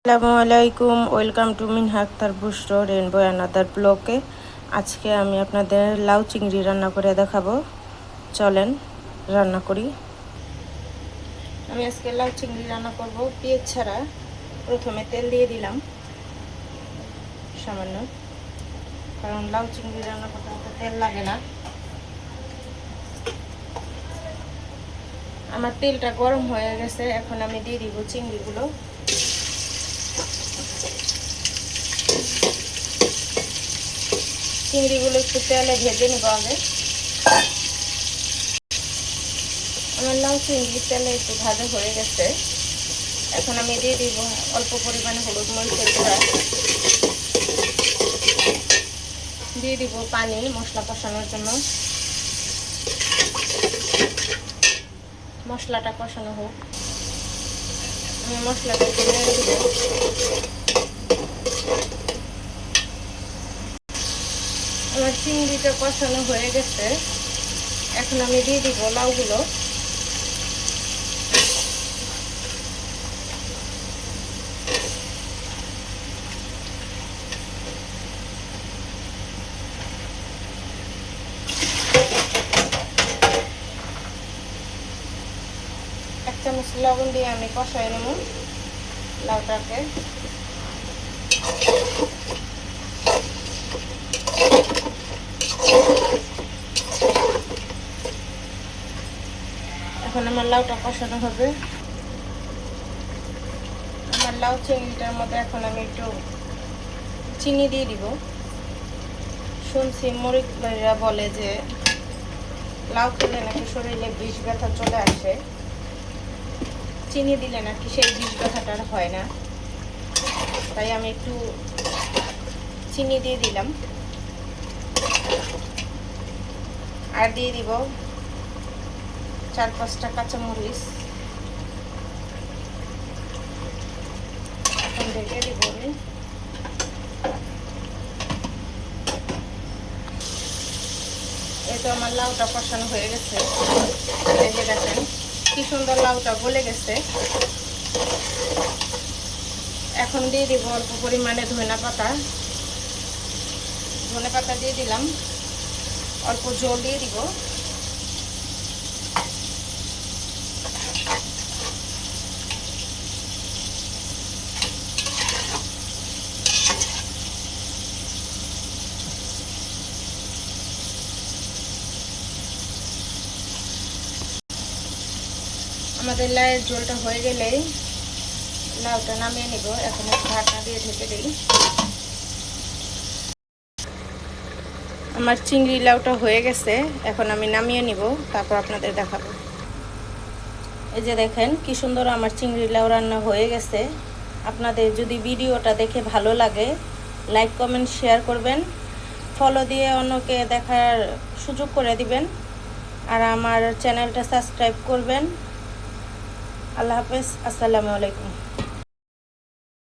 আসসালামু আলাইকুম, welcome to Minha Akter বুস্টো rainbow another ব্লকে। আজকে আমি আপনাদের লাউ চিংড়ি রান্না করে দেখাবো। চলেন রান্না করি। আমি আজকে লাউ চিংড়ি রান্না করব পেঁয়াজ ছাড়া। প্রথমে তেল দিয়ে দিলাম সামান্য, কারণ লাউ চিংড়ি রান্না করতে অত তেল লাগে না। আমার তেলটা গরম হয়ে গেছে, এখন আমি দিয়ে দিব চিংড়িগুলো। চিংড়িগুলো একটু তেলে ভেজে নেব আগে। আমার লাউ চিংড়ি তেলে একটু ভাজা হয়ে গেছে, এখন আমি দিয়ে দিব অল্প পরিমাণে হলুদ মরিচের গুঁড়া, দিয়ে দিব পানি মশলা কষানোর জন্য। মশলাটা কষানো হোক, আমি মশলাটা একটু নেড়ে দিব। আমার চিংড়িটা কষানো হয়ে গেছে, এখন আমি দিয়ে দিব লাউগুলো। এক চামচ লবণ দিয়ে আমি কষাই নেব লাউটাকে। এখন আমার লাউটা কষানো হবে। আমার লাউ চিংড়িটার মধ্যে এখন আমি একটু চিনি দিয়ে দিব। শুনছি মুরগ ভাইরা বলে যে লাউ খেলে নাকি শরীরে বিষ ব্যথা চলে আসে, চিনি দিলে নাকি সেই বিষ ব্যথাটা হয় না। তাই আমি একটু চিনি দিয়ে দিলাম, আর দিয়ে দিব 4-5টা কাঁচামরিচ। এখন ঢেকে দিব আমি। এই তো আমার লাউটা কষানো হয়ে গেছে, এই যে দেখেন কি সুন্দর লাউটা গলে গেছে। এখন দিয়ে দিব অল্প পরিমাণে ধনে পাতা দিয়ে দিলাম, অল্প জল দিয়ে দিব। আমাদের লাউয়ের ঝোলটা হয়ে গেলেই লাউটা নামিয়ে নিব। এখন একটু ঢাকনা দিয়ে ঢেকে দিই। আমার চিংড়ি লাউটা হয়ে গেছে, এখন আমি নামিয়ে নিব, তারপর আপনাদের দেখাবো। এই যে দেখেন কি সুন্দর আমার চিংড়ি লাউ রান্না হয়ে গেছে। আপনাদের যদি ভিডিওটা দেখে ভালো লাগে, লাইক কমেন্ট শেয়ার করবেন, ফলো দিয়ে অন্যকে দেখার সুযোগ করে দিবেন, আর আমার চ্যানেলটা সাবস্ক্রাইব করবেন। আল্লাহ হাফেজ, আসসালামু আলাইকুম।